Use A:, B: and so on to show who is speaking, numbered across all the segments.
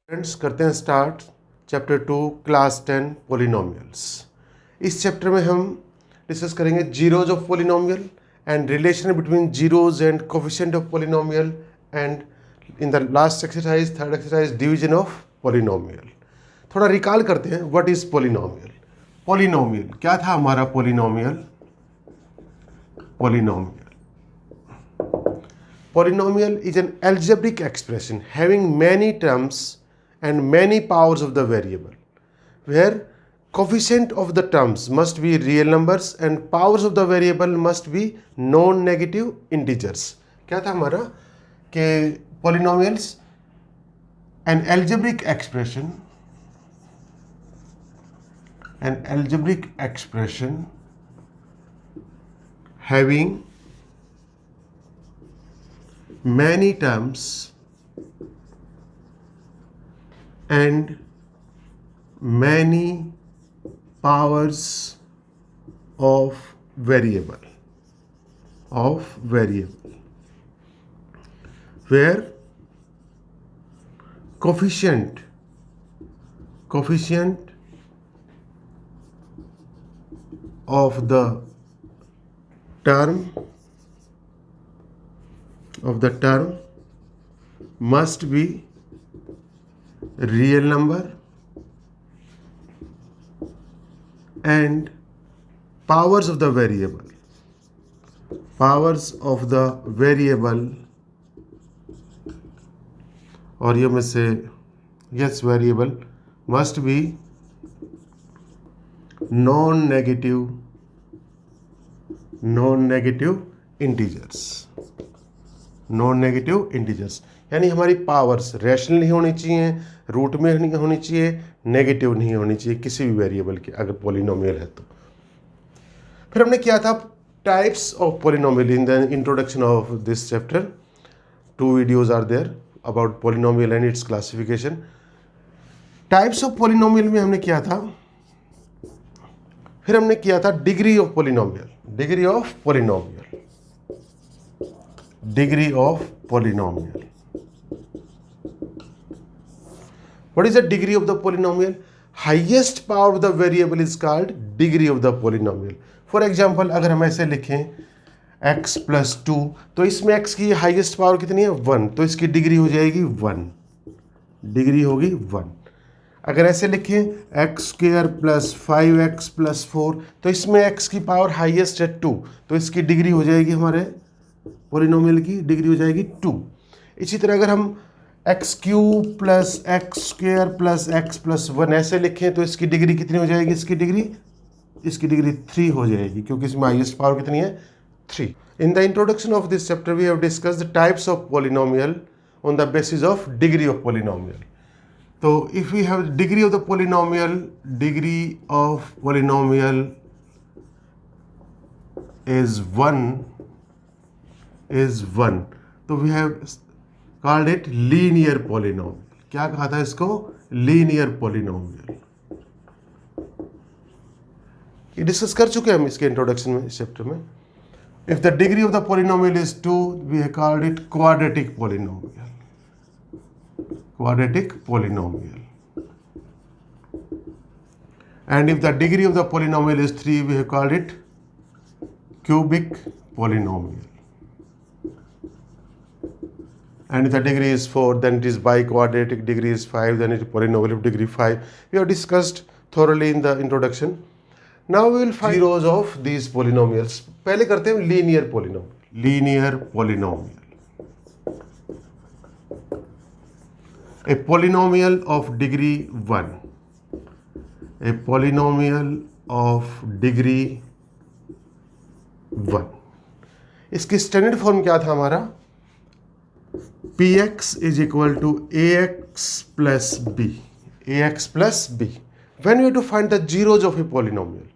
A: Friends करते हैं start chapter 2 class 10 polynomials. इस चैप्टर में हम डिस्कस करेंगे zeros of polynomial and relation between zeros and coefficient of polynomial and in the last exercise third exercise division of polynomial. थोड़ा recall करते हैं what is polynomial. Polynomial क्या था हमारा? Polynomial Polynomial is an algebraic expression having many terms and many powers of the variable, where coefficient of the terms must be real numbers and powers of the variable must be non-negative integers. क्या था हमारा कि polynomials an algebraic expression having many terms and many powers of variable where coefficient of the term must be real number and powers of the variable और ये में से variable must be non-negative integers। यानी हमारी powers rational नहीं होनी चाहिए, root में नहीं होनी चाहिए, नेगेटिव नहीं होनी चाहिए किसी भी वेरिएबल के, अगर पॉलिनोमियल है तो। फिर हमने किया था types of polynomial in the introduction of this chapter. 2 videos are there about polynomial and its classification. Types of polynomial में हमने किया था, फिर हमने किया था degree of polynomial. What is the degree of the polynomial? Highest power of the variable is called degree of the polynomial. For example, अगर हम ऐसे लिखें x plus 2 तो इसमें x की हाईएस्ट पावर कितनी है? 1, तो इसकी डिग्री हो जाएगी 1, डिग्री होगी 1। अगर ऐसे लिखें x square plus 5x plus 4 तो इसमें x की पावर हाईएस्ट है 2, तो इसकी डिग्री हो जाएगी, हमारे पॉलिनोमियल की डिग्री हो जाएगी 2। इसी तरह अगर हम x cube plus x square plus x plus 1 ऐसे लिखें तो इसकी डिग्री कितनी हो जाएगी? इसकी डिग्री 3 हो जाएगी, क्योंकि इसमें हाईएस्ट पावर कितनी है? 3। In the introduction of this chapter we have discussed the types of polynomial on the basis of degree of polynomial. तो if we have degree of polynomial is 1, तो we have called it linear polynomial। क्या कहा था इसको? Linear polynomial. ये discuss कर चुके हैं हम इसके इंट्रोडक्शन में, इस चैप्टर में। If the degree of the polynomial is 2 we have called it quadratic polynomial. And if the degree of the polynomial is 3 we have called it cubic polynomial. And if the degree is 4, then it is biquadratic. Degree is 5, then it is polynomial of degree 5. We have discussed thoroughly in the introduction. Now we will find zeros of these polynomials. पहले करते हैं linear polynomial. A polynomial of degree 1. A polynomial of degree 1. इसकी standard form क्या था हमारा? px is equal to ax plus b. When we have to find the zeros of a polynomial,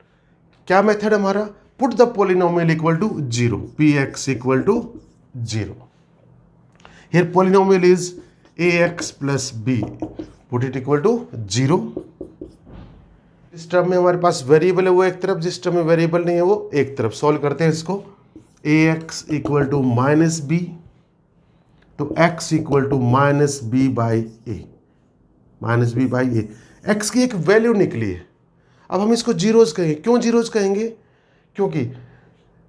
A: क्या method हमारा? Put the polynomial equal to 0. px equal to 0. Here polynomial is ax plus b. Put it equal to 0. इस term में हमारे पास variable है वो एक तरफ, जिस टर्म में वेरिएबल नहीं है वो एक तरफ। सॉल्व करते हैं इसको। ax equal to minus b, तो x equal to minus b by a. Minus b by a. X की एक वैल्यू निकली है, अब हम इसको जीरोज कहेंगे। क्यों जीरोज कहेंगे? क्योंकि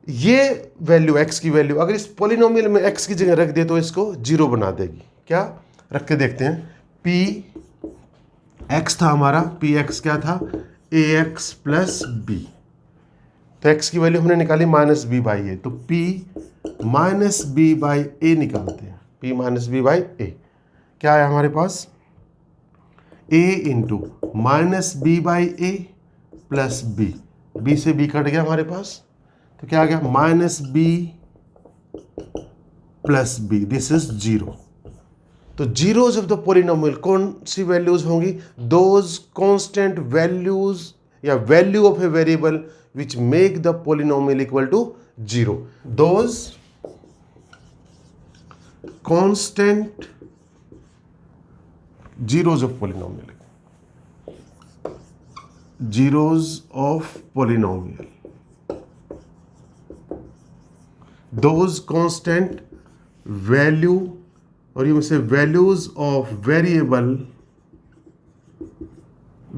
A: ये वैल्यू, एक्स की वैल्यू अगर इस पॉलिनोमियल में एक्स की जगह रख दे तो इसको जीरो बना देगी। क्या? रख के देखते हैं। पी एक्स था हमारा, पी एक्स क्या था? A x plus b. तो एक्स की वैल्यू हमने निकाली माइनस बी बाई ए, तो p minus b by a निकालते हैं। P minus b by a क्या है हमारे पास? A into minus b by a plus b. B से बी कट गया हमारे पास, तो क्या आ गया? Minus b plus b, this is zero. तो जीरोज ऑफ द पॉलिनोमियल कौन सी वैल्यूज होंगी? दोज कांस्टेंट वैल्यूज या value of a variable which make the polynomial equal to zero. Those constant zeros of polynomial, zeros of polynomial, those constant value, or you may say values of variable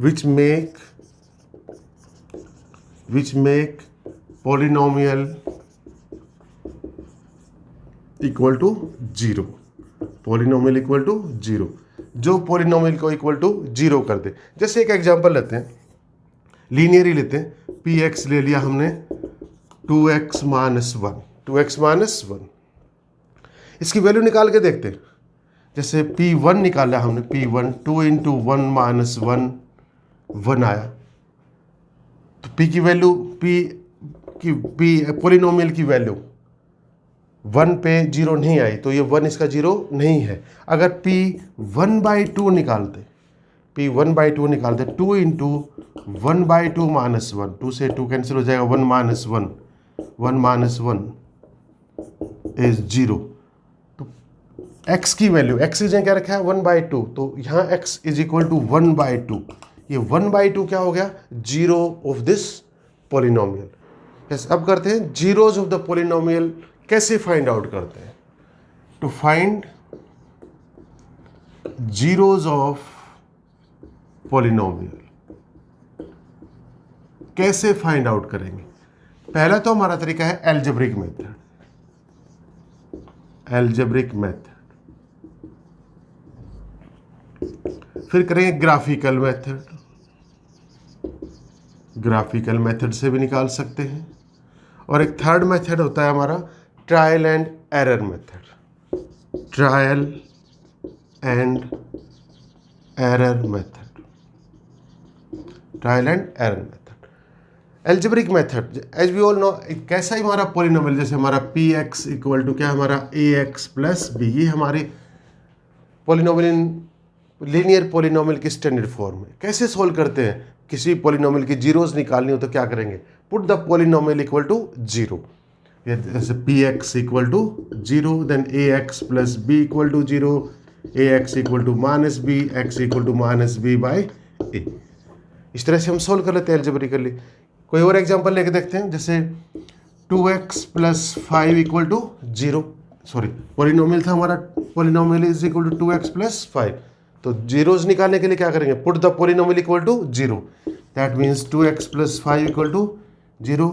A: which make polynomial equal to zero, polynomial equal to zero, जो polynomial को equal to zero कर दे। जैसे एक example लेते हैं, linear ही लेते हैं। P x ले लिया हमने 2x minus one, 2x minus one. इसकी वैल्यू निकाल के देखते हैं। जैसे P1 निकाला हमने, P1 2 into one minus one, one आया। तो P की वैल्यू, P पॉलिनोमियल की वैल्यू 1 पे जीरो नहीं आई, तो ये 1 इसका जीरो नहीं है। अगर P 1/2 निकालते, P 1/2 निकालते, 2 इंटू 1/2 माइनस वन, 2 से 2 कैंसिल हो जाएगा, 1 minus one, 1 minus one is zero. तो x की वैल्यू, x की जगह क्या रखा है? 1/2, तो यहाँ x इज इक्वल टू 1/2। ये 1/2 क्या हो गया? Zero of this polynomial. Yes, अब करते हैं जीरोज ऑफ द पॉलिनोमियल। कैसे फाइंड आउट करते हैं? To find zeros of polynomial कैसे फाइंड आउट करेंगे? पहला तो हमारा तरीका है एल्जेब्रिक मेथड, एल्जेब्रिक मेथड। फिर करेंगे ग्राफिकल मेथड, ग्राफिकल मेथड से भी निकाल सकते हैं। और एक थर्ड मेथड होता है हमारा trial and error method, trial and error method, trial and error method. Algebraic method, as we all know, कैसा ही हमारा पॉलिनोमियल, जैसे हमारा पी एक्स इक्वल टू क्या, हमारा ए एक्स प्लस बी, ये हमारे पॉलिनोमियल, लीनियर पॉलिनोमियल की स्टैंडर्ड फॉर्म है। कैसे सोल्व करते हैं? किसी पॉलिनोमियल की जीरोज निकालनी हो तो क्या करेंगे? Put the polynomial equal to zero. जैसे p x equal to zero, then a x plus b equal to zero, a x equal to minus b, x equal to minus b by a. इस तरह से हम solve कर लेते हैं algebraically. कोई और एग्जांपल लेके देखते हैं, जैसे 2x plus 5 equal to zero. Sorry, polynomial था हमारा, polynomial is equal to 2x plus 5। तो जीरोज निकालने के लिए क्या करेंगे? Put the polynomial equal to zero. That means 2x plus 5 equal to zero,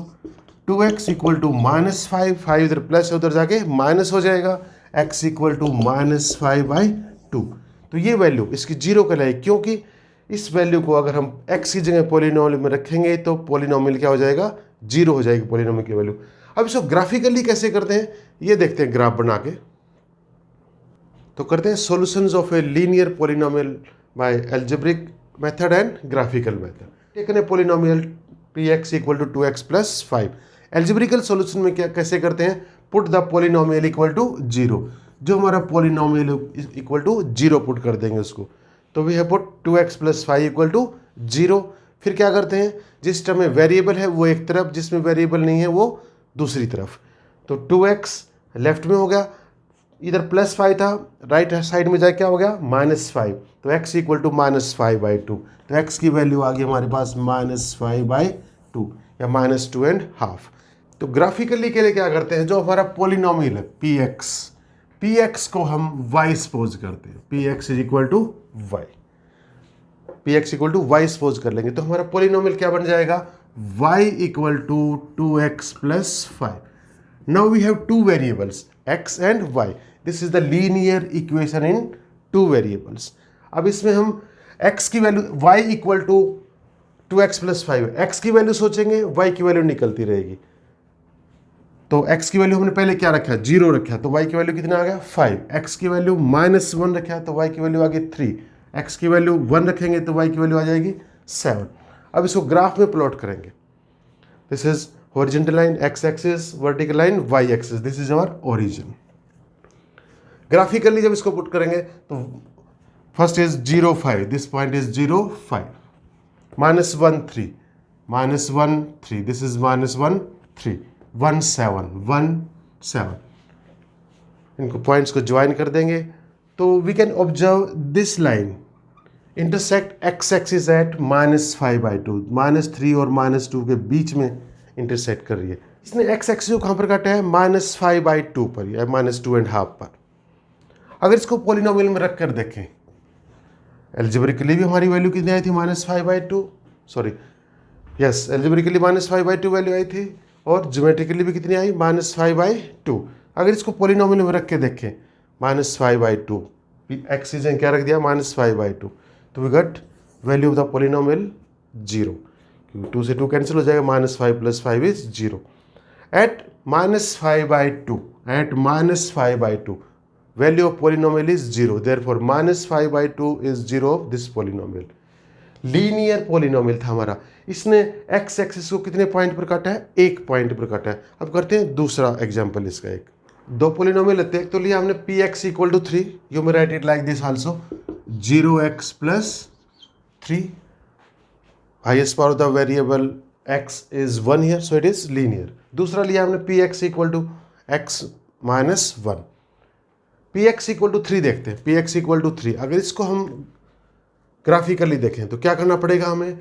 A: 2x equal to minus 5, 5 इधर प्लस है, उधर जाके माइनस हो जाएगा, x इक्वल टू माइनस 5/2। तो ये वैल्यू इसकी जीरो कहलाई, क्योंकि इस वैल्यू को अगर हम x की जगह पॉलिनोमियल में रखेंगे तो पॉलिनोमियल क्या हो जाएगा? जीरो हो जाएगी पॉलिनोमियल की वैल्यू। अब इसको ग्राफिकली कैसे करते हैं ये देखते हैं ग्राफ बना के। तो करते हैं solutions of a linear polynomial by algebraic method and graphical method. Taken a polynomial px equal to 2x plus 5। Algebraical solution में क्या कैसे करते हैं? Put the polynomial equal to zero. जो हमारा polynomial equal to zero put कर देंगे उसको। तो we have put 2x plus 5 equal to zero. फिर क्या करते हैं? जिस टर्म में वेरिएबल है वो एक तरफ, जिसमें वेरिएबल नहीं है वो दूसरी तरफ। तो 2x लेफ्ट में हो गया, इधर प्लस 5 था, राइट साइड में जाए क्या हो गया? -5। तो x इक्वल टू -5/2। तो x की वैल्यू आ गई हमारे पास -5/2 या -2.5। तो ग्राफिकली के लिए क्या करते हैं? जो हमारा पॉलिनोमियल है px को हम y सपोज करते हैं, px is equal to y। P x equal to y suppose कर लेंगे, तो हमारा पोलिनोमियल क्या बन जाएगा, y equal to 2x plus 5. Now we have two variables x and y. This is the linear equation in two variables. अब इसमें हम x की value y equal to 2x plus 5, x की वैल्यू सोचेंगे, y की value निकलती रहेगी. तो x की वैल्यू हमने पहले क्या रखा, 0 रखा, तो y की वैल्यू कितना आ गया 5. x की वैल्यू -1 रखा, तो y की वैल्यू आ गई 3. x की वैल्यू 1 रखेंगे तो y की वैल्यू आ जाएगी 7. अब इसको ग्राफ में प्लॉट करेंगे. This is horizontal line x axis, vertical line y axis. This is our origin. Graphically जब इसको पुट करेंगे तो first is 0 5, this point is 0 5, -1 3, -1 3, this is -1 3, 1 7 1 7. इनको पॉइंट्स को ज्वाइन कर देंगे तो we can observe this line intersect x axis at -5/2. -3 और -2 के बीच में इंटरसेक्ट कर रही है. इसने एक्स एक्सिस को कहाँ पर काटा है, -5/2 पर या -2.5 पर. अगर इसको पॉलिनोमियल में रख कर देखें, एल्जेब्रिकली भी हमारी वैल्यू कितनी आई थी, -5/2. सॉरी, यस, एल्जेब्रिकली -5/2 वैल्यू आई थी और ज्योमेट्रिकली भी कितनी आई, -5/2. अगर इसको पॉलिनोमियल में रख के देखें, -5/2, एक्स इज क्या रख दिया, -5/2, तो we got value of the polynomial 0. 2 से 2 कैंसिल हो जाएगा, -5 + 5 is 0. At -5/2 value of polynomial is 0. Therefore -5/2 is 0 of this polynomial. Linear polynomial था हमारा. इसने एक्स एक्सिस को कितने पॉइंट पर काटा है, 1 पॉइंट पर काटा है. अब करते हैं दूसरा एग्जाम्पल इसका. एक दो पॉलिनोमियल लेते हैं. तो लिया हमने p x equal to 3. You may write it like this also, 0x plus 3. Highest power of the variable x is 1 here, so it is linear. दूसरा लिया हमने p x equal to x minus 1. P x equal to 3 देखते हैं. P x equal to 3, अगर इसको हम graphically देखें तो क्या करना पड़ेगा हमें,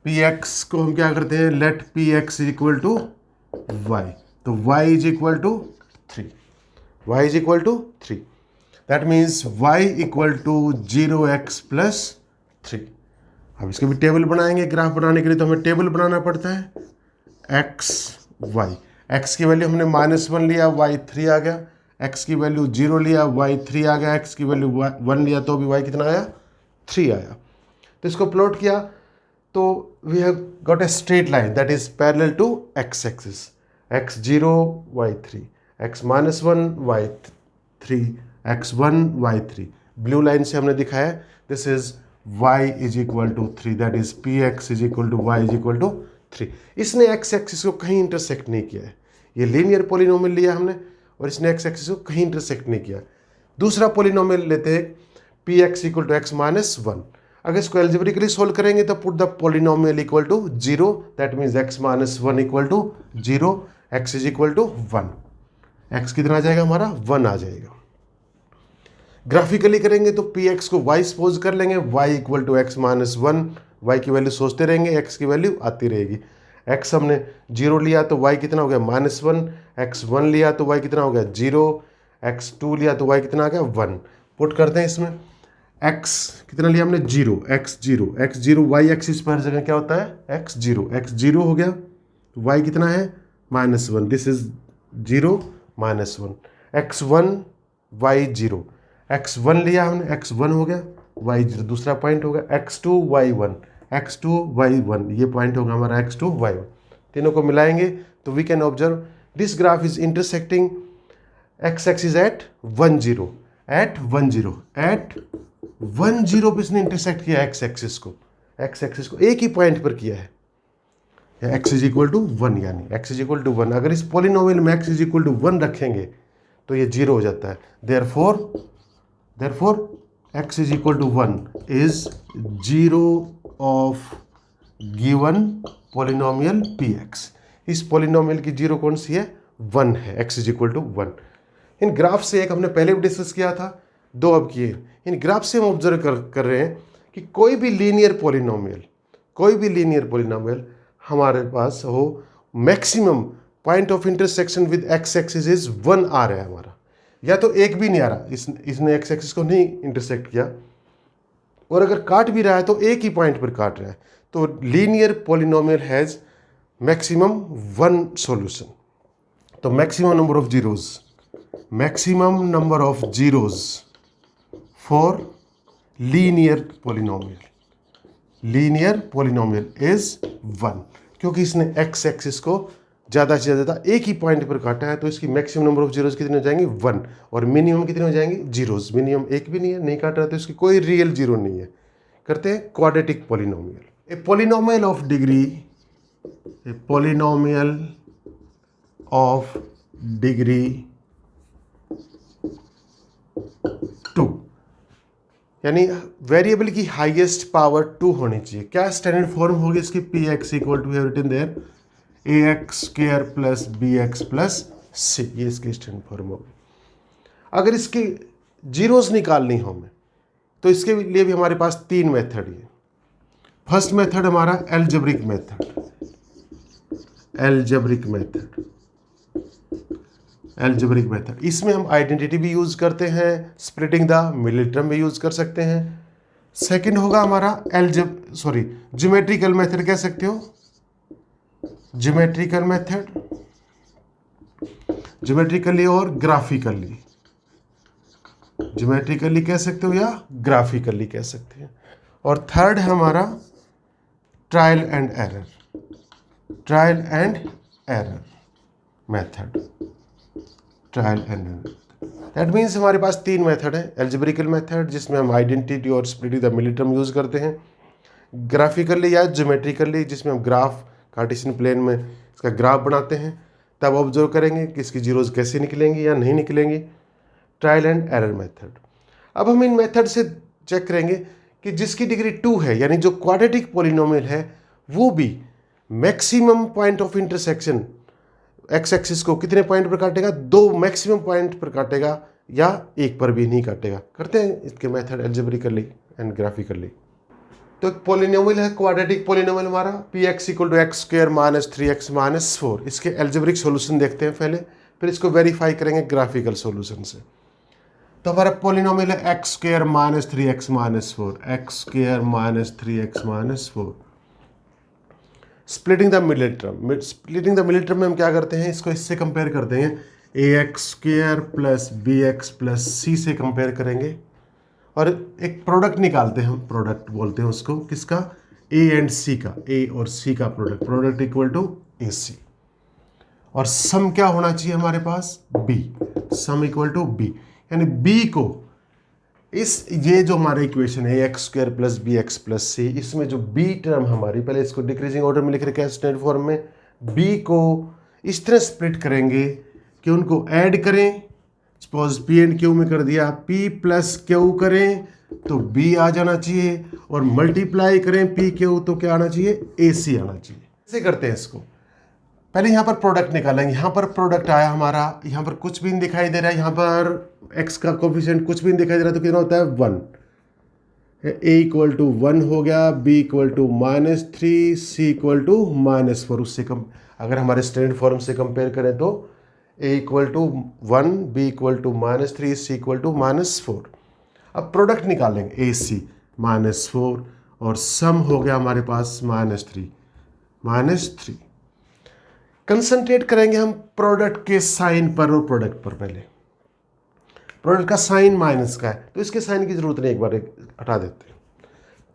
A: पी एक्स को हम क्या करते हैं, let p x equal to y. तो y is equal to 3. y is equal to 3. That means y equal to 0x plus 3. अब इसके भी टेबल बनाएंगे. ग्राफ बनाने के लिए तो हमें टेबल बनाना पड़ता है. x y, x की वैल्यू हमने -1 लिया, y 3 आ गया. x की वैल्यू 0 लिया, y 3 आ गया. x की वैल्यू 1 लिया तो भी y कितना आया, 3 आया. तो इसको प्लॉट किया तो we have got a straight line that is parallel to x axis. x 0 y 3, x -1 y 3, x 1 y 3. Blue line से हमने दिखाया this is y is equal to 3, that is p x is equal to y is equal to 3. इसने x axis को कहीं intersect नहीं किया है. ये लीनियर पॉलिनोमियल लिया हमने और इसने x एक्सिस को कहीं इंटरसेक्ट नहीं किया. दूसरा पॉलिनोमियल लेते हैं p x equal to x minus 1. अगर इसको एल्जेब्रिकली सोल्व करेंगे तो put the polynomial equal to 0, that means x minus 1 equal to 0, x is equal to 1. x कितना आ जाएगा हमारा, 1 आ जाएगा. ग्राफिकली करेंगे तो पी एक्स को y सपोज कर लेंगे, y equal to x minus 1. y की वैल्यू सोचते रहेंगे, x की वैल्यू आती रहेगी. x हमने 0 लिया तो y कितना हो गया, -1. x 1 लिया तो y कितना हो गया, 0. x 2 लिया तो y कितना आ गया, 1. पुट करते हैं इसमें. x कितना लिया हमने, 0. x 0 y एक्सिस पर हर जगह क्या होता है, x 0 हो गया. y कितना है, -1. This is 0 -1. x 1 y 0. x 1 लिया हमने, x 1 हो गया, y 0 दूसरा पॉइंट होगा. x 2 y 1, x 2 y 1, ये पॉइंट होगा हमारा x 2 y 1. तीनों को मिलाएंगे तो we can observe this graph is intersecting x axis at 1 0. At 1 0 पे इसने इंटरसेक्ट किया x एक्सिस को. x एक्सिस को एक ही पॉइंट पर किया है. x इज इक्वल टू 1, यानी x इज इक्वल टू 1. अगर इस पॉलिनोमियल में x इज इक्वल टू 1 रखेंगे तो ये 0 हो जाता है. Therefore x is equal to 1 is 0 of given polynomial px. इस पॉलिनोमियल की 0 कौन सी है, 1 है. x is equal to 1. इन ग्राफ से एक हमने पहले भी डिस्कस किया था, 2 अब किए. इन ग्राफ से हम ऑब्जर्व कर रहे हैं कि कोई भी लीनियर पॉलिनोमियल हमारे पास हो, maximum point of intersection with x axis is 1 आ रहा है हमारा, या तो एक भी नहीं आ रहा. इसने एक्स एक्सिस को नहीं इंटरसेक्ट किया, और अगर काट भी रहा है तो एक ही पॉइंट पर काट रहा है। तो linear polynomial has maximum one solution. तो maximum number of zeros for linear polynomial is 1, क्योंकि इसने एक्स एक्सिस को ज़्यादा से ज़्यादा एक ही पॉइंट पर काटा है, तो इसकी मैक्सिमम नंबर ऑफ जीरोज कितने हो जाएंगे 1, और मिनिमम कितने हो जाएंगे जीरोज। मिनिमम एक भी नहीं है, नहीं काट रहा, तो इसकी कोई रियल जीरो नहीं है। करते हैं quadratic polynomial. A polynomial of degree 2, यानी वेरिएबल की हाईएस्ट पावर 2 होनी चाहिए। क्या स्टैंडर्ड फॉर्म होगी इसकी? P x equal to written there a x square plus B x plus c, ये इसकी स्टैंडर्ड फॉर्म होगी। अगर इसकी जीरोस निकालनी हो हमें, तो इसके लिए भी हमारे पास 3 मेथड है। फर्स्ट मेथड हमारा एल्जेब्रिक मेथड। इसमें हम आइडेंटिटी भी यूज करते हैं, स्प्लिटिंग द मिडिल टर्म भी यूज कर सकते हैं। सेकंड होगा हमारा ज्योमेट्रिकल मेथड कह सकते हो, ज्योमेट्रिकली और ग्राफिकली, ज्योमेट्रिकली कह सकते हो या ग्राफिकली कह सकते हैं। और थर्ड है हमारा trial and error method. That means हमारे पास 3 मेथड है। एल्जेब्रिकल मेथड जिसमें हम आइडेंटिटी और splitting the middle term use करते हैं, ग्राफिकली या ज्योमेट्रिकली जिसमें हम ग्राफ कार्टेशियन प्लेन में इसका ग्राफ बनाते हैं, तब ऑब्जर्व करेंगे कि इसकी जीरोज कैसे निकलेंगी या नहीं निकलेंगी। Trial and error method. अब हम इन मेथड से चेक करेंगे कि जिसकी डिग्री 2 है, यानी जो क्वाड्रेटिक पॉलिनोमियल है, वो भी maximum point of intersection x axis को कितने पॉइंट पर काटेगा? 2 मैक्सिमम पॉइंट पर काटेगा, या एक पर भी नहीं काटेगा। करते हैं इसके मेथड एल्जेब्रिकली एंड ग्राफिकली। तो एक पॉलिनोमियल है, क्वाड्रेटिक पॉलिनोमियल हमारा p x equal to x square minus 3x minus 4। इसके एल्जेब्रिक सॉल्यूशन देखते हैं पहले, फिर इसको वेरीफाई करेंगे ग्राफिकल सॉल्यूशन से। तो हमारा पॉलिनोमियल है x square minus 3x minus 4। Splitting the middle term में हम क्या करते हैं, इसको इससे कंपेयर करते हैं, a x square plus B x plus c से कंपेयर करेंगे, और एक प्रोडक्ट निकालते हैं हम, प्रोडक्ट बोलते हैं उसको, किसका? ए एंड सी का, ए और सी का product equal to A C. और सम क्या होना चाहिए हमारे पास? B, sum equal to B, यानी बी को ये जो हमारा इक्वेशन है x square plus B x plus C, इसमें जो बी टर्म हमारी, पहले इसको डिक्रीजिंग ऑर्डर में लिख रखे हैं स्टैंडर्ड फॉर्म में, बी को इस तरह स्प्लिट करेंगे कि उनको ऐड करें। सपोज पी एंड क्यू में कर दिया, पी प्लस क्यू करें तो बी आ जाना चाहिए, और मल्टीप्लाई करें पी क्यू तो क्या आना चाहिए? ए सी आना चाहिए। ऐसे करते हैं इसको। पहले यहाँ पर प्रोडक्ट निकालेंगे, यहाँ पर प्रोडक्ट आया हमारा, यहाँ पर कुछ भी नहीं दिखाई दे रहा है, यहाँ पर x का कोफिशिएंट कुछ भी नहीं दिखाई दे रहा, तो कितना होता है? 1। a इक्वल टू 1 हो गया, b equal to -3, c equal to -4। उससे कम अगर हमारे स्टैंडर्ड फॉर्म से कंपेयर करें तो a equal to 1, b equal to -3, c equal to -4। अब प्रोडक्ट निकालेंगे ac -4, और सम हो गया हमारे पास -3। कंसंट्रेट करेंगे हम प्रोडक्ट के साइन पर और प्रोडक्ट पर। पहले प्रोडक्ट का साइन माइनस का है, तो इसके साइन की जरूरत नहीं, एक बार हटा देते हैं।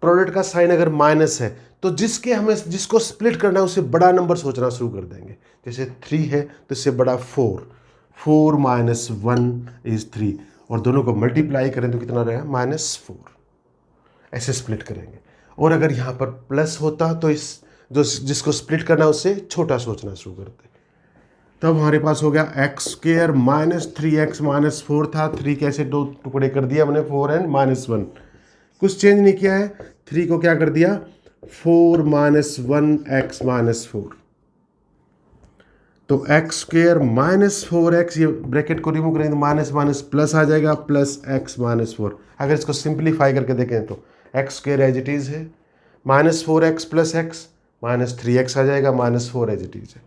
A: प्रोडक्ट का साइन अगर माइनस है, तो जिसको स्प्लिट करना है उससे बड़ा नंबर सोचना शुरू कर देंगे। जैसे 3 है तो इससे बड़ा 4 माइनस 1 इज 3, और दोनों को मल्टीप्लाई करें तो कितना रहेगा? -4। ऐसे स्प्लिट करेंगे। और अगर यहाँ पर प्लस होता तो जिसको स्प्लिट करना है उससे छोटा सोचना शुरू करते। तब हमारे पास हो गया x square minus 3x minus 4 था, 3 कैसे 2 टुकड़े कर दिया हमने, 4 एंड -1, कुछ चेंज नहीं किया है। 3 को क्या कर दिया? 4 माइनस 1x माइनस 4। तो एक्स स्क्वायर माइनस 4x, ये ब्रैकेट को रिमूव करेंगे तो माइनस माइनस प्लस आ जाएगा, प्लस x माइनस 4। अगर इसको सिंप्लीफाई करके देखें तो x square as it is है, -4x प्लस x -3x आ जाएगा, -4 एज इट इज है।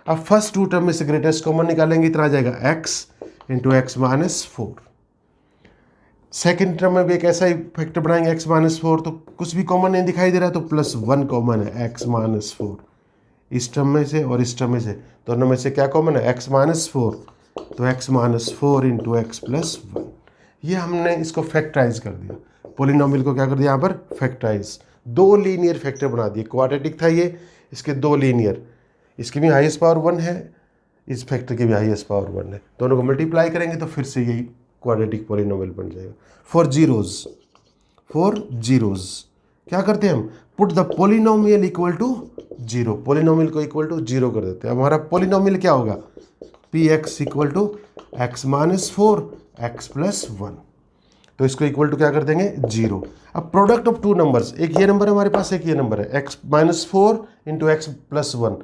A: अब फर्स्ट 2 टर्म में से ग्रेटेस्ट कॉमन निकालेंगे, इतना आ जाएगा x into x minus 4। Second term में भी एक ऐसा ही फैक्टर बनाएंगे x माइनस फोर, तो कुछ भी कॉमन नहीं दिखाई दे रहा तो प्लस वन कॉमन है x माइनस फोर, इस टर्म में से और इस टर्म में से दोनों में से क्या कॉमन है x माइनस फोर, तो x minus four into x plus one. ये हमने इसको फैक्टराइज कर दिया, पोलिनोमियल को क्या कर दिया यहाँ पर फैक्टराइज, दो लीनियर फैक्टर बना दिए। क्वाड्रेटिक था ये, इसके दो लीनियर, इसकी भी हाईएस्ट पावर वन है, इस फैक्टर की भी हाईएस्ट पावर वन है, दोनों को मल्टीप्लाई करेंगे तो फिर से यही क्वाड्रेटिक पोलिनोमियल बन जाएगा। फॉर जीरोज क्या करते हैं हम, put the polynomial equal to zero, polynomial को इक्वल टू जीरो कर देते हैं। अब हमारा पोलिनोमियल क्या होगा, p x equal to x minus four x plus one, तो इसको इक्वल टू क्या कर देंगे जीरो। अब प्रोडक्ट ऑफ टू नंबर्स, एक ये नंबर है हमारे पास, एक ये नंबर है, x minus four into x plus one,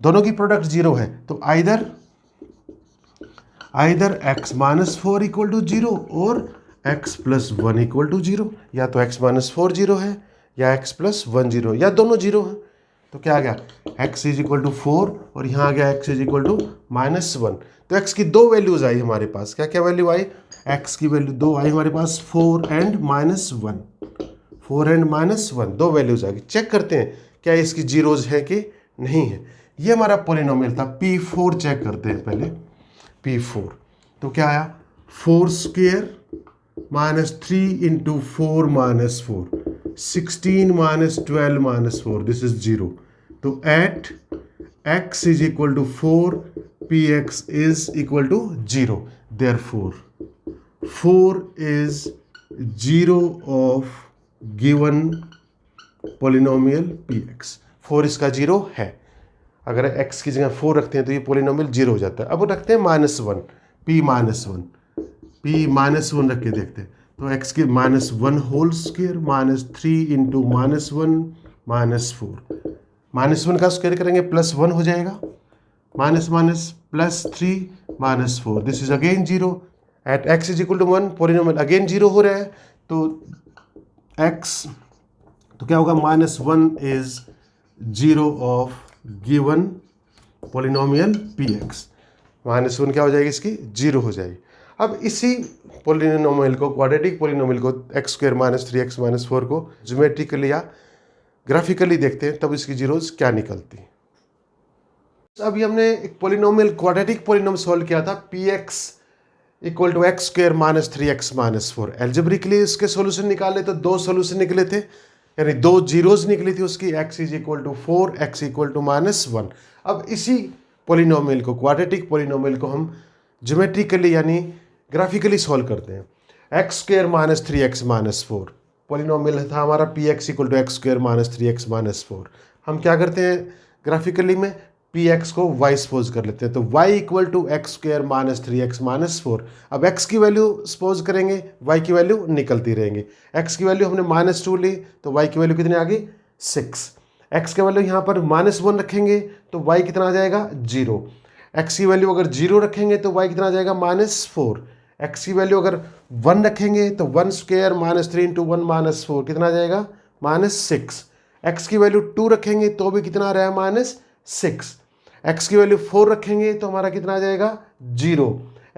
A: दोनों की प्रोडक्ट जीरो है, तो either x minus four equal to zero और x plus one equal to zero, या तो एक्स माइनस फोर जीरो है या एक्स प्लस वन जीरो, या दोनों जीरो है। तो क्या आ गया, x is equal to four और यहाँ आ गया x is equal to minus one. तो एक्स की दो वैल्यूज आई हमारे पास, क्या क्या वैल्यू आई, एक्स की वैल्यू दो आई हमारे पास, four and minus one, four and minus one, दो वैल्यूज आ गई। चेक करते हैं क्या इसकी जीरोज है कि नहीं है। ये हमारा पोलिनोमियल था, P4 चेक करते हैं पहले, P4 तो क्या आया, four square minus three into four minus four, 16 minus 12 minus four, this is zero. तो at x is equal to four, px is equal to zero, therefore four is zero of given polynomial px, four इसका zero है। अगर x की जगह four रखते हैं तो ये पोलिनोमियल जीरो हो जाता है। अब रखते हैं minus one, p minus one रख के देखते हैं, तो x के minus one whole square minus three into minus one minus four, minus one का स्क्वायर करेंगे प्लस वन हो जाएगा, minus minus plus three minus four, this is again zero. At x is equal to one, polynomial again zero हो रहा है, तो x तो क्या होगा, minus one is zero of given polynomial px, minus one क्या हो जाएगी इसकी, जीरो हो जाएगी। अब इसी पोलिनोमियल को, क्वाड्रेटिक पोलिनोमियल को, x square minus three x minus four को ज्योमेट्रिकली या ग्राफिकली देखते हैं, तब इसकी जीरोज क्या निकलती। अभी हमने एक पोलिनोमियल, क्वाड्रेटिक पोलिनोमियल सॉल्व किया था, px equal to x square minus three x minus four. Algebraically इसके सोल्यूशन निकाले तो दो सोल्यूशन निकले थे, यानी दो जीरोज निकली थी उसकी, x is equal to four, x equal to minus one. अब इसी पोलिनोमियल को, क्वाड्रेटिक पोलिनोमियल को हम ज्योमेट्रिकली यानी ग्राफिकली सॉल्व करते हैं। X square minus three x minus four, polynomial था हमारा px equal to x square minus three x minus four. हम क्या करते हैं ग्राफिकली में, px को y सपोज कर लेते हैं, तो y equal to x square minus three x minus four. अब x की वैल्यू सपोज करेंगे, y की वैल्यू निकलती रहेंगे। x की वैल्यू हमने माइनस टू ली, तो y की वैल्यू कितनी आ गई, सिक्स। x की वैल्यू यहाँ पर माइनस वन रखेंगे तो y कितना आ जाएगा, जीरो। x की वैल्यू अगर जीरो रखेंगे तो y कितना आ जाएगा, माइनस फोर। x की वैल्यू अगर वन रखेंगे तो one square minus three into one minus four, कितना आ जाएगा, माइनस सिक्स। x की वैल्यू टू रखेंगे तो भी कितना आ रहा है, माइनस सिक्स। x की वैल्यू फोर रखेंगे तो हमारा कितना आ जाएगा, जीरो।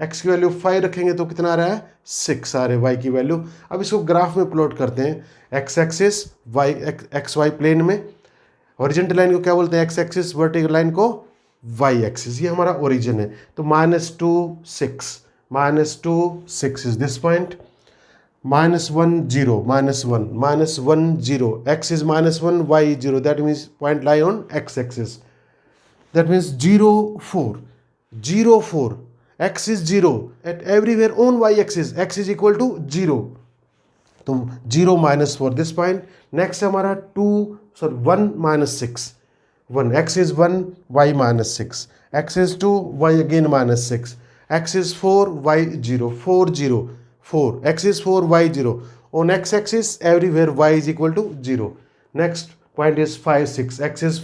A: x की वैल्यू फाइव रखेंगे तो कितना आ रहा है, सिक्स आ रहा है y की वैल्यू। अब इसको ग्राफ में प्लॉट करते हैं, x axis y x y plane में, हॉरिजॉन्टल लाइन को क्या बोलते हैं, x एक्सिस, वर्टिकल लाइन को y एक्सिस, ये हमारा ओरिजिन है। तो minus two six is this point, minus one zero, minus one zero, x is minus one, y is zero, that means point lie on x axis, that means 0 4, x is 0 at everywhere on y axis, x is equal to 0, तो 0 minus four this point. Next हमारा 1 minus six, 1, x is 1, y minus six, x is 2, y again minus six, x is 4, y 0, 4 0 4, x is 4, y 0, on x axis everywhere y is equal to 0. Next point is 5 6, x is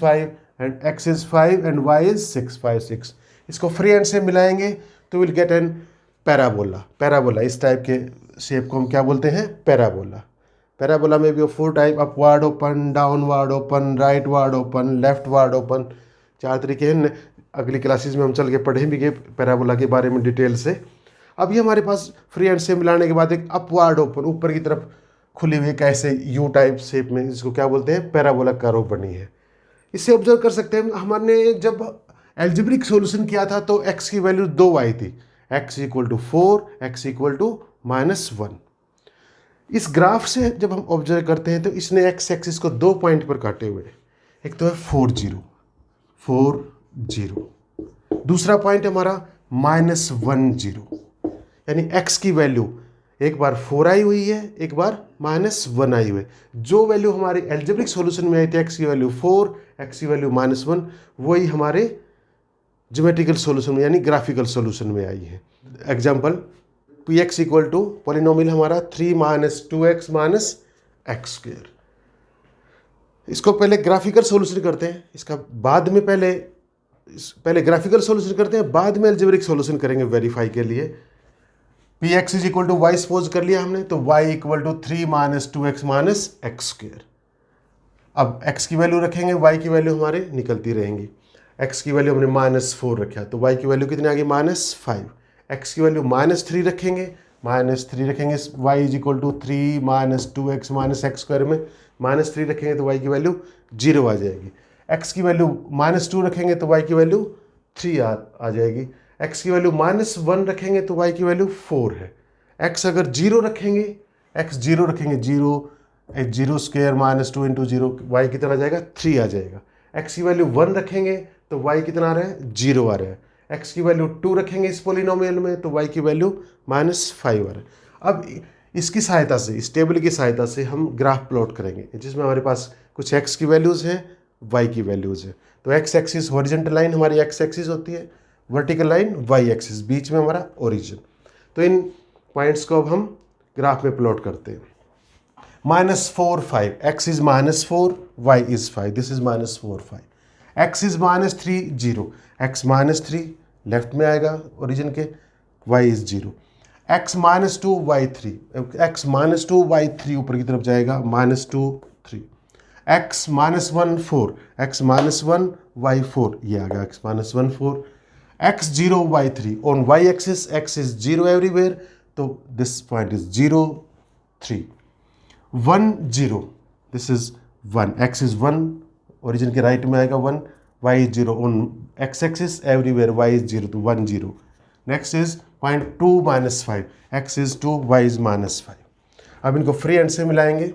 A: 5 and y is 6, 5 6। इसको free hand से मिलाएंगे तो will get an parabola. इस type के shape को हम क्या बोलते हैं, पैराबोला में भी 4 type, upward open, downward open, rightward open, leftward open, 4 तरीके हैं। अगली क्लासेस में हम चल के पढ़ेंगे पैराबोला के बारे में डिटेल से। अभी हमारे पास फ्री एंड से मिलाने के बाद एक अपवार्ड ओपन, ऊपर की तरफ खुली हुई एक ऐसे यू टाइप शेप में, जिसको क्या बोलते हैं, पैराबोला कर्व बनी है। इससे ऑब्जर्व कर सकते हैं हमने जब एल्जेब्रिक सॉल्यूशन किया था तो x की वैल्यू 2 आई थी, x equal to 4, x equal to -1। इस ग्राफ से जब हम ऑब्जर्व करते हैं तो इसने x एक्सिस को 2 पॉइंट पर काटे हुए, एक तो है 4 0, दूसरा पॉइंट हमारा -1 0, यानी x की वैल्यू एक बार 4 आई हुई है, एक बार -1 आई हुई है। जो वैल्यू हमारे एल्जेब्रिक सॉल्यूशन में आई थी x की वैल्यू 4, x की वैल्यू -1, वही हमारे ज्योमेट्रिकल सॉल्यूशन में यानी ग्राफिकल सॉल्यूशन में आई है। Example px equal to polynomial हमारा 3 - 2x - x²। इसको पहले ग्राफिकल सॉल्यूशन करते हैं, इसका बाद में पहले ग्राफिकल सॉल्यूशन करते हैं, बाद में अलजेब्रिक सॉल्यूशन करेंगे वेरीफाई के लिए। px is equal to y suppose कर लिया हमने, तो y equal to 3 - 2x - x²। अब x की वैल्यू रखेंगे, y की वैल्यू हमारे निकलती रहेंगी। x की वैल्यू हमने -4 रखा, तो y की वैल्यू कितनी आ गई, -5। x की वैल्यू -3 रखेंगे, y is equal to 3 - 2x - x² में -3 रखेंगे तो y की वैल्यू 0 आ जाएगी। x की वैल्यू -2 रखेंगे तो y की वैल्यू 3 आ जाएगी। x की वैल्यू -1 रखेंगे तो y की वैल्यू 4 है। x अगर 0 रखेंगे, 0 0² -2 × 0, y कितना आ जाएगा, 3 आ जाएगा। x की वैल्यू 1 रखेंगे तो y कितना आ रहा है, 0 आ रहा है। x की वैल्यू 2 रखेंगे इस पोलिनोमियल में तो y की वैल्यू -5 आ रहा है। अब इसकी सहायता से, इस टेबल की सहायता से हम ग्राफ प्लॉट करेंगे, जिसमें हमारे पास कुछ x की वैल्यूज़ हैं, y की वैल्यूज़ है। तो x एक्सिस हॉरिजॉन्टल लाइन हमारी x एक्सिस होती है, वर्टिकल लाइन y एक्सिस, बीच में हमारा ओरिजिन। तो इन पॉइंट्स को अब हम ग्राफ में प्लॉट करते हैं। -4 5, x is -4, y is 5, this is -4 5। x is -3 0, x -3 left में आएगा ओरिजिन के, y is 0। x -2 y 3, x -2 y 3 ऊपर की तरफ जाएगा, -2 3। x -1 4, x -1 y 4, ये आ गया x -1 4। x 0 y 3, on y axis x is 0 everywhere, तो this point is 0 3। 1 0, this is 1, x is 1, origin के राइट में आएगा 1, y is 0, on x axis everywhere y is 0, तो 1 0। Next is point 2 -5, x is 2, y is -5। अब इनको free and से मिलाएंगे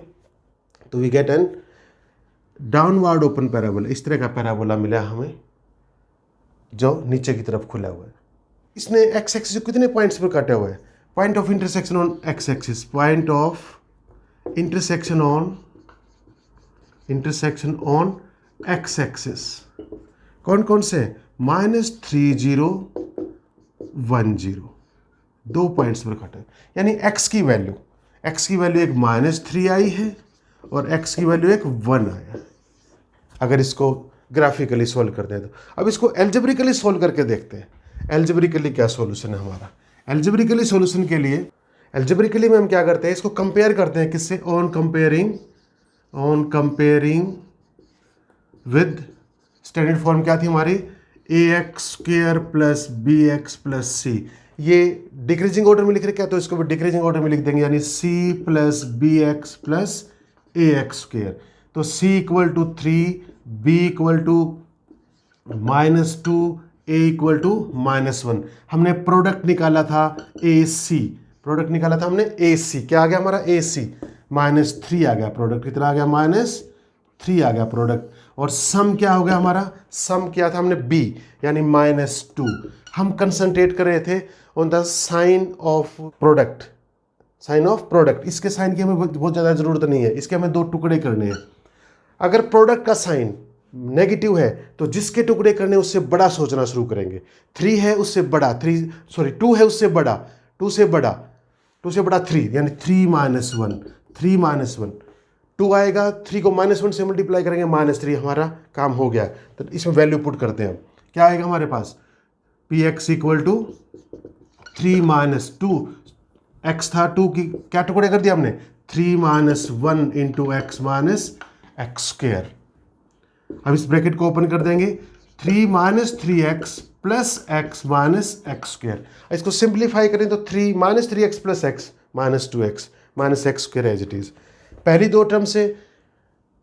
A: तो we get an downward open parabola. इस तरह का पैराबोला मिला हमें जो नीचे की तरफ खुला हुआ है। इसने x एक्सिस कितने पॉइंट्स पर काटा हुआ है, point of intersection on x axis, point of intersection on x axis कौन कौन से, -3 0 1 0, 2 पॉइंट्स पर काटा है। यानी x की वैल्यू एक -3 आई है और x की वैल्यू एक 1 आया है। अगर इसको ग्राफिकली सॉल्व करते हैं तो अब इसको एल्जेब्रिकली सॉल्व करके देखते हैं। एल्जेब्रिकली क्या सॉल्यूशन है हमारा। एल्जेब्रिकली सॉल्यूशन के लिए एल्जेब्रिकली में हम क्या करते हैं, इसको कंपेयर करते हैं किससे, on comparing with standard form क्या थी हमारी, ax² + bx + c। ये डिक्रीजिंग ऑर्डर में लिख रखे हैं तो इसको भी डिक्रीजिंग ऑर्डर में लिख देंगे, यानी c + bx + ax²। तो c = 3, b = -2, a = -1। हमने प्रोडक्ट निकाला था ac, हमने क्या आ गया हमारा ac, -3 आ गया प्रोडक्ट, कितना आ गया, -3 आ गया प्रोडक्ट। और सम क्या हो गया हमारा, सम किया था हमने b, यानी -2। हम कंसंट्रेट कर रहे थे on the sign of product. इसके साइन की हमें बहुत ज़्यादा ज़रूरत नहीं है, इसके हमें 2 टुकड़े करने हैं। अगर प्रोडक्ट का साइन नेगेटिव है तो जिसके टुकड़े करने उससे बड़ा सोचना शुरू करेंगे। 3 है उससे बड़ा, 2 है उससे बड़ा, 2 से बड़ा 3, यानी 3 - 1, 2 आएगा, 3 को -1 से मल्टीप्लाई करेंगे, -3, हमारा काम हो गया। तो इसमें वैल्यू पुट करते हैं, क्या आएगा हमारे पास, px = 3 - 2, x था 2 की क्या टुकड़े कर दिया हमने, 3 - 1 × x - x²। अब इस ब्रैकेट को ओपन कर देंगे, 3 - 3x plus x minus x square. इसको सिंप्लीफाई करें तो 3 minus 3x plus x minus 2x minus x square as it is. पहली दो टर्म से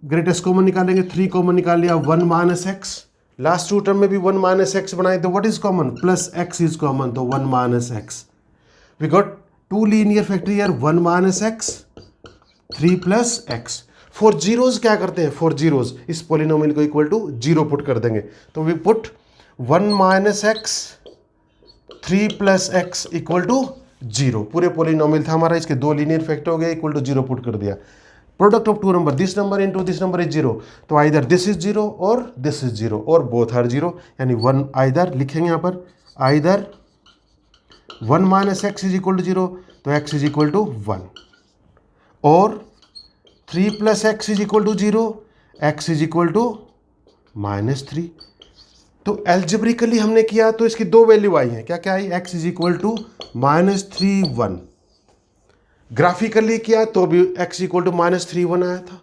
A: ग्रेटेस्ट कॉमन निकालेंगे, 3 कॉमन निकाल लिया, 1 minus x. Last two term में भी 1 माइनस एक्स बनाए तो what is common, plus x is common, तो 1 minus x. We got two linear factor here, 1 minus x 3 plus x. For zeros क्या करते हैं, फॉर जीरोज इस पॉलिनोमियल को इक्वल टू 0 पुट कर देंगे, तो we put 1 minus x 3 plus x equal to 0। पूरे पॉलिनोमियल था हमारा, इसके दो लीनियर फैक्टर हो गए, इक्वल टू 0 पुट कर दिया। Product of two number, this number into this number is 0, तो आइदर दिस इज 0 और दिस इज 0 और बोथ आर 0, यानी 1 आइदर लिखेंगे यहाँ पर, either 1 minus x is equal to 0, तो एक्स इज इक्वल टू 1, और 3 plus x is equal to 0, x is equal to -3। तो एल्जेब्रिकली हमने किया तो इसकी दो वैल्यू आई हैं, क्या क्या आई, x is equal to -3 1। Graphically किया तो भी x इक्वल टू -3 1 आया था।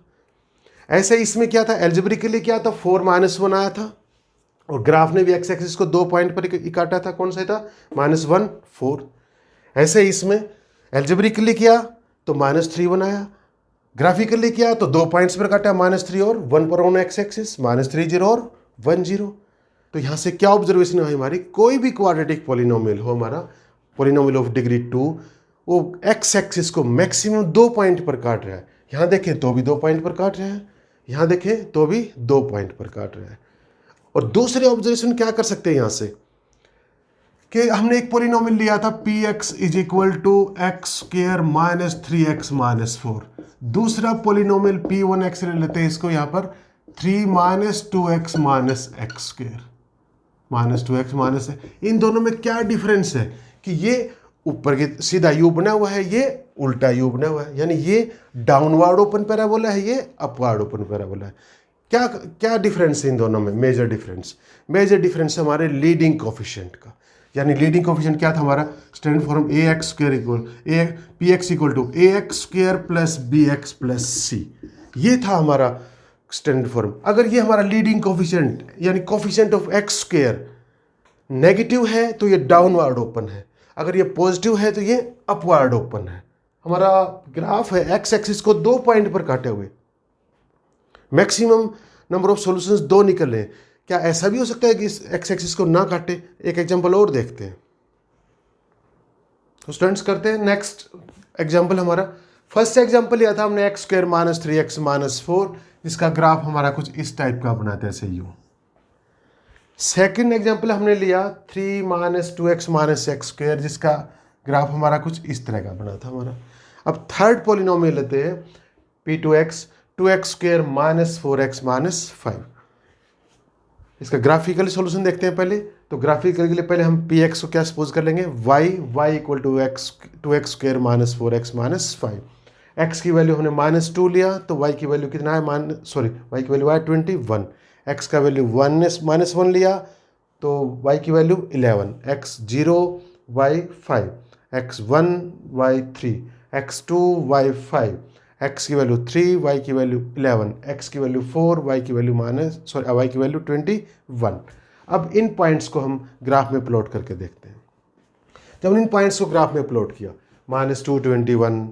A: ऐसे इसमें क्या था, एल्जेब्रिकली किया तो 4 -1 आया था, और ग्राफ ने भी x एक्सिस को 2 पॉइंट पर काटा था, कौन सा था, -1 4। ऐसे इसमें एल्जेब्रिकली किया तो -3 1 आया, ग्राफिकली किया तो 2 पॉइंट्स पर काटा, -3 और 1 पर ऑन x एक्सिस, -3 0 और 1 0। तो यहाँ से क्या ऑब्जर्वेशन है हमारी, कोई भी क्वाड्रेटिक पॉलिनोमियल हो हमारा, पॉलिनोमियल ऑफ डिग्री 2, वो एक्स एक्सिस को मैक्सिमम 2 पॉइंट पर काट रहा है। यहाँ देखें तो भी 2 पॉइंट पर काट रहा है, यहाँ देखें तो भी 2 पॉइंट पर काट रहा है। और दूसरे ऑब्जर्वेशन क्या कर सकते हैं यहाँ से, कि हमने एक पॉलिनोमियल लिया था p x is equal to x square minus 3x minus 4। दूसरा पॉलिनोमियल p1x ले लेते हैं, इसको यहाँ पर 3 minus 2x minus x square minus 2x minus, इन दोनों में क्या डिफरेंस है कि ये ऊपर की सीधा यू बना हुआ है, ये उल्टा यू बना हुआ है, यानी ये डाउनवर्ड ओपन पैराबोला है, ये अपवर्ड ओपन पैराबोला है। क्या क्या डिफरेंस है इन दोनों में, मेजर डिफरेंस हमारे लीडिंग कोफिशिएंट का, यानी लीडिंग कोफिशिएंट क्या था हमारा, standard form a x square equal a p x equal to a x square plus B x plus c, ये था हमारा स्टैंडर्ड फॉर्म। अगर ये हमारा लीडिंग कोफिशिएंट यानी coefficient of x square negative है तो ये डाउनवर्ड ओपन है, अगर ये पॉजिटिव है तो ये अपवर्ड ओपन है। हमारा ग्राफ है एक्स एक्सिस को 2 पॉइंट पर काटे हुए, मैक्सिमम नंबर ऑफ सॉल्यूशंस 2 निकल रहे हैं। क्या ऐसा भी हो सकता है कि इस एक्स एक्सिस को ना काटे, एक एग्जांपल और देखते हैं। तो स्टूडेंट्स करते हैं नेक्स्ट एग्जांपल। हमारा फर्स्ट एग्जांपल लिया था हमने x square minus 3x minus 4, जिसका ग्राफ हमारा कुछ इस टाइप का बनाते हैं, ऐसे यूं। सेकेंड एग्जाम्पल हमने लिया 3 minus 2x minus x square, जिसका ग्राफ हमारा कुछ इस तरह का बना था हमारा। अब थर्ड पॉलिनोमियल लेते हैं p2x 2x square minus 4x minus 5। इसका ग्राफिकल सॉल्यूशन देखते हैं पहले। तो ग्राफिकल के लिए पहले हम px को क्या सपोज कर लेंगे, y equal to 2x square minus 4x minus 5। x की वैल्यू हमने -2 लिया, तो y की वैल्यू कितना है, y की वैल्यू है 21। x का वैल्यू -1 लिया तो y की value 11, x 0 y 5, x 1 y 3, x 2 y 5, x की वैल्यू 3, y की वैल्यू 11, x की वैल्यू 4, y की वैल्यू y की वैल्यू 21। अब इन पॉइंट्स को हम ग्राफ में प्लॉट करके देखते हैं। जब इन पॉइंट्स को ग्राफ में प्लॉट किया, -2 21,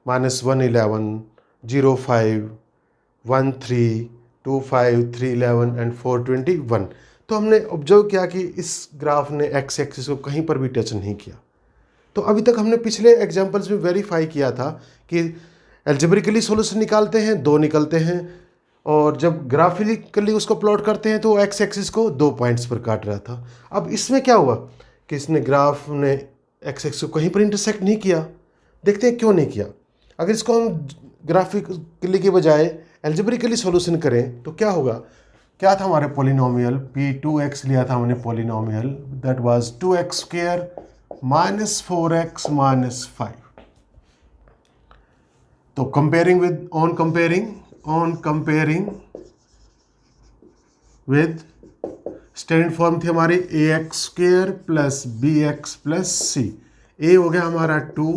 A: -1 11, 0 5, 1 3, 2 5, 3 11 एंड 4 21, तो हमने ऑब्जर्व किया कि इस ग्राफ ने एक्स एक्सिस को कहीं पर भी टच नहीं किया। तो अभी तक हमने पिछले एग्जांपल्स में वेरीफाई किया था कि एल्जेब्रिकली सॉल्यूशन निकालते हैं, 2 निकलते हैं, और जब ग्राफिकली उसको प्लॉट करते हैं तो एक्स एक्सिस को 2 पॉइंट्स पर काट रहा था। अब इसमें क्या हुआ कि इसने ग्राफ ने एक्स एक्सिस को कहीं पर इंटरसेक्ट नहीं किया। देखते हैं क्यों नहीं किया। अगर इसको हम ग्राफिकली के बजाय एल्जेब्रिकली सॉल्यूशन करें तो क्या होगा, क्या था हमारे पॉलिनोमियल p2x लिया था हमने polynomial, that was 2x square minus 4x minus 5। तो on comparing with standard form थी हमारी ax square plus bx plus c। a हो गया हमारा 2,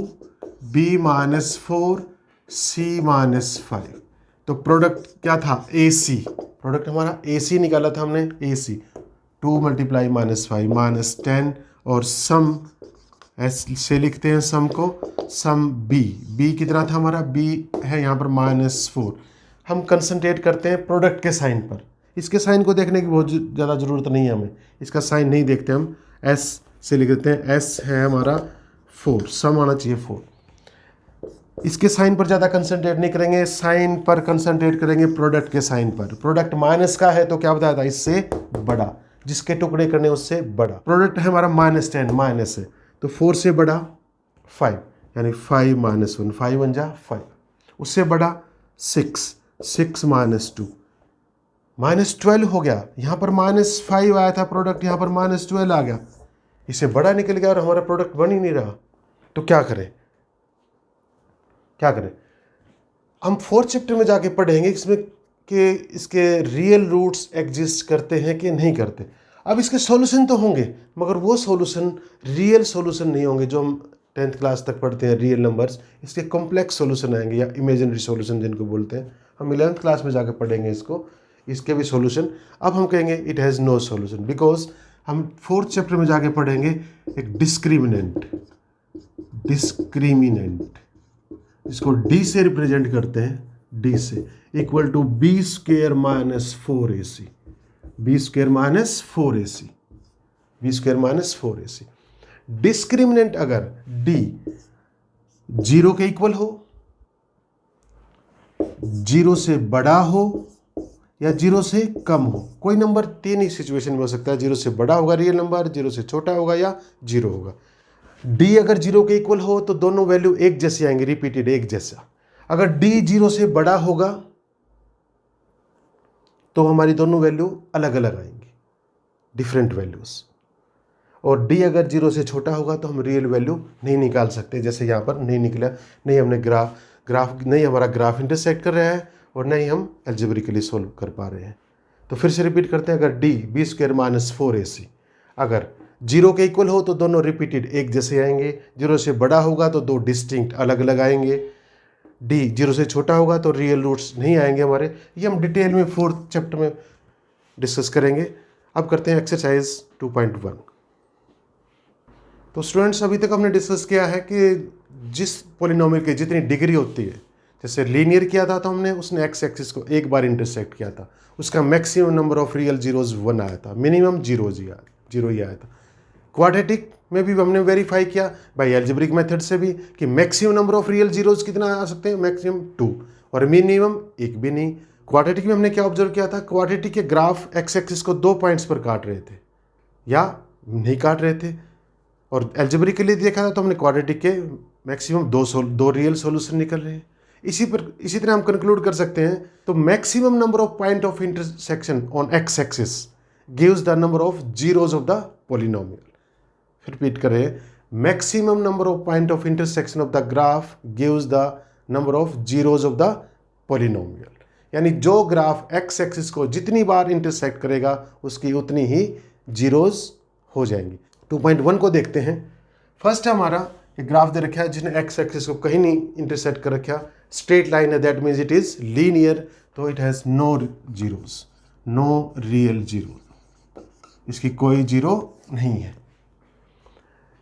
A: b माइनस 4, c माइनस 5। तो प्रोडक्ट क्या था, AC, प्रोडक्ट हमारा AC निकाला था हमने, AC 2 मल्टीप्लाई -5 -10 और सम से लिखते हैं सम को, सम बी कितना था हमारा, बी है यहाँ पर -4। हम कंसंट्रेट करते हैं प्रोडक्ट के साइन पर, इसके साइन को देखने की बहुत ज़्यादा ज़रूरत नहीं है हमें, इसका साइन नहीं देखते हम, एस से लिख देते हैं, एस है हमारा 4, सम आना चाहिए 4। इसके साइन पर ज़्यादा कंसंट्रेट नहीं करेंगे, साइन पर कंसंट्रेट करेंगे प्रोडक्ट के साइन पर। प्रोडक्ट माइनस का है तो क्या बताया था, इससे बड़ा, जिसके टुकड़े करने उससे बड़ा। प्रोडक्ट है हमारा -10, माइनस है तो 4 से बड़ा 5, यानी 5 -1, 5 1 जा 5, उससे बड़ा 6, 6 -2, -12 हो गया। यहाँ पर -5 आया था प्रोडक्ट, यहाँ पर -12 आ गया, इससे बड़ा निकल गया और हमारा प्रोडक्ट बन ही नहीं रहा। तो क्या करें, क्या करें? हम 4th चैप्टर में जाके पढ़ेंगे इसमें कि इसके रियल रूट्स एग्जिस्ट करते हैं कि नहीं करते। अब इसके सॉल्यूशन तो होंगे, मगर वो सॉल्यूशन रियल सॉल्यूशन नहीं होंगे जो हम 10th क्लास तक पढ़ते हैं, रियल नंबर्स। इसके कॉम्प्लेक्स सॉल्यूशन आएंगे या इमेजिनरी सॉल्यूशन जिनको बोलते हैं, हम 11th क्लास में जाकर पढ़ेंगे इसको, इसके भी सॉल्यूशन। अब हम कहेंगे it has no solution, because हम 4th चैप्टर में जाके पढ़ेंगे एक डिस्क्रिमिनेंट, इसको डी से रिप्रेजेंट करते हैं, डी से equal to b square -4ac, b square -4ac। Discriminant अगर डी 0 के इक्वल हो, 0 से बड़ा हो या 0 से कम हो, कोई नंबर 3 ही सिचुएशन में हो सकता है, 0 से बड़ा होगा रियल नंबर, 0 से छोटा होगा या 0 होगा। डी अगर 0 के इक्वल हो तो दोनों वैल्यू एक जैसी आएंगे, रिपीटेड एक जैसा। अगर डी 0 से बड़ा होगा तो हमारी दोनों वैल्यू अलग अलग आएंगी, डिफरेंट वैल्यूज। और डी अगर 0 से छोटा होगा तो हम रियल वैल्यू नहीं निकाल सकते, जैसे यहाँ पर नहीं निकला, नहीं हमने ग्राफ नहीं हमारा ग्राफ इंटरसेक्ट कर रहा है और नहीं हम एल्जेब्रिकली सोल्व कर पा रहे हैं। तो फिर से रिपीट करते हैं, अगर डी बी स्क्वायर -4ac अगर 0 के इक्वल हो तो दोनों रिपीटेड एक जैसे आएंगे, 0 से बड़ा होगा तो दो डिस्टिंक्ट अलग अलग आएंगे, डी 0 से छोटा होगा तो रियल रूट्स नहीं आएंगे हमारे। ये हम डिटेल में 4th चैप्टर में डिस्कस करेंगे। अब करते हैं एक्सरसाइज 2.1। तो स्टूडेंट्स, अभी तक हमने डिस्कस किया है कि जिस पॉलिनोमियल की जितनी डिग्री होती है, जैसे लीनियर किया था तो हमने उसने एक्स एक्सिस को एक बार इंटरसेक्ट किया था, उसका maximum number of real zeros 1 आया था, मिनिमम 0 ही आया था। क्वाड्रेटिक में भी हमने वेरीफाई किया बाय एल्जेब्रिक मेथड से भी कि maximum number of real zeros कितना आ सकते हैं, मैक्सिमम 2, और मिनिमम एक भी नहीं। क्वाड्रेटिक में हमने क्या ऑब्जर्व किया था, क्वाड्रेटिक के ग्राफ एक्स एक्सिस को 2 पॉइंट्स पर काट रहे थे या नहीं काट रहे थे, और एल्जेब्रिक के लिए देखा था तो हमने क्वाड्रेटिक के मैक्सिमम 2 रियल सॉल्यूशन निकल रहे हैं। इसी तरह हम कंक्लूड कर सकते हैं, तो maximum number of point of intersection on x axis gives the number of zeros of the polynomial. फिर रिपीट करें, maximum number of point of intersection of the graph gives the number of zeros of the polynomial. यानी जो graph x axis को जितनी बार intersect करेगा उसकी उतनी ही zeros हो जाएंगी। 2.1 को देखते हैं। फर्स्ट हमारा एक ग्राफ दे रखा है जिसने एक्स एक्सिस को कहीं नहीं इंटरसेक्ट कर रखा, स्ट्रेट लाइन है, that means it is linear, तो it has no zeros, no real zero, इसकी कोई जीरो नहीं है।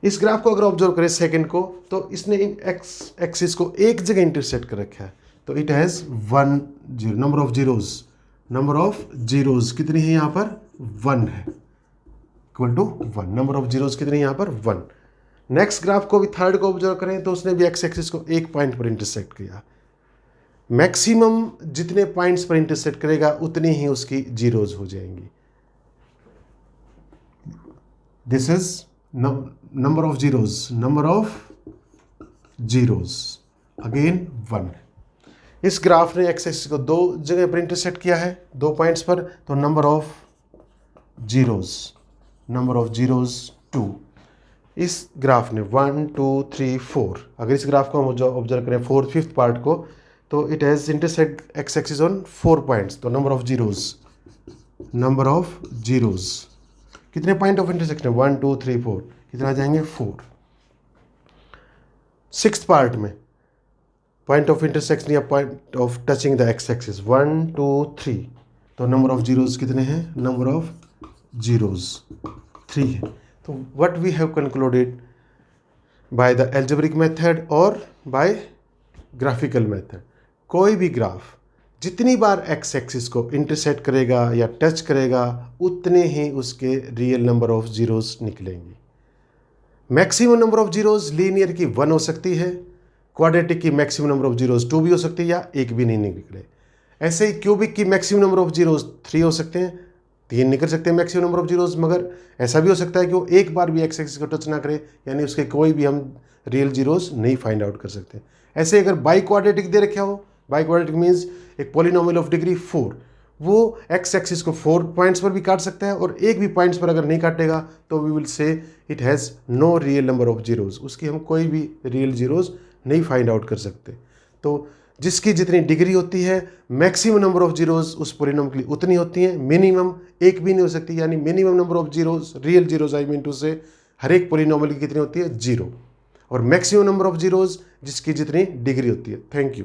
A: इस ग्राफ को अगर ऑब्जर्व करें सेकंड को, तो इसने इन एक्स एक्सिस को एक जगह इंटरसेक्ट कर रखा है, तो it has 1 zero, number of zeros कितनी है यहाँ पर, 1 है, equal to 1, number of zeros कितनी है यहाँ पर, 1। नेक्स्ट ग्राफ को भी थर्ड को ऑब्जर्व करें तो उसने भी एक्स एक्सिस को एक पॉइंट पर इंटरसेक्ट किया, मैक्सिमम जितने पॉइंट्स पर इंटरसेक्ट करेगा उतनी ही उसकी जीरोज हो जाएंगी। This is number of zeros again 1। इस ग्राफ ने एक्स एक्सिस को 2 जगह पर इंटरसेक्ट किया है, 2 पॉइंट्स पर, तो नंबर ऑफ जीरोज 2। इस ग्राफ ने 1 2 3 4, अगर इस ग्राफ को हम ऑब्जर्व करें 4th 5th पार्ट को, तो it has intersect x axis on 4 points, तो नंबर ऑफ जीरोज कितने पॉइंट ऑफ इंटरसेक्शन है, 1 2 3 4, कितना आ जाएंगे, 4। 6th पार्ट में पॉइंट ऑफ इंटरसेक्शन या point of touching the x axis 1 2 3, तो नंबर ऑफ जीरोज कितने हैं, नंबर ऑफ जीरोज 3 है। तो what we have concluded by the algebraic method और बाय ग्राफिकल मेथड, कोई भी ग्राफ जितनी बार एक्स एक्सिस को इंटरसेक्ट करेगा या टच करेगा उतने ही उसके रियल नंबर ऑफ जीरोस निकलेंगे। Maximum number of zeros linear की 1 हो सकती है, क्वाड्रेटिक की मैक्सिमम नंबर ऑफ जीरोस 2 भी हो सकती है या 1 भी नहीं निकले। ऐसे ही क्यूबिक की मैक्सिमम नंबर ऑफ जीरोस 3 हो सकते हैं, 3 निकल सकते हैं मैक्सिमम नंबर ऑफ जीरोस, मगर ऐसा भी हो सकता है कि वो एक बार भी एक्स एक्सिस को टच ना करे, यानी उसके कोई भी हम रियल जीरोस नहीं फाइंड आउट कर सकते। ऐसे अगर बाई क्वाड्रेटिक दे रखा हो, बाई क्वाड्रेटिक मीन्स एक पॉलिनोमियल ऑफ डिग्री 4, वो एक्स एक्सिस को 4 पॉइंट्स पर भी काट सकता है और एक भी पॉइंट्स पर अगर नहीं काटेगा तो we will say it has no real number of zeros, उसकी हम कोई भी रियल जीरोस नहीं फाइंड आउट कर सकते। तो जिसकी जितनी डिग्री होती है मैक्सिमम नंबर ऑफ जीरोस उस पॉलिनोमियल के लिए उतनी होती हैं, मिनिमम एक भी नहीं हो सकती, यानी minimum number of zeros real zeros I mean to say हर एक पॉलिनोमियल की कितनी होती है 0, और मैक्सिमम नंबर ऑफ जीरोस जिसकी जितनी डिग्री होती है। Thank you.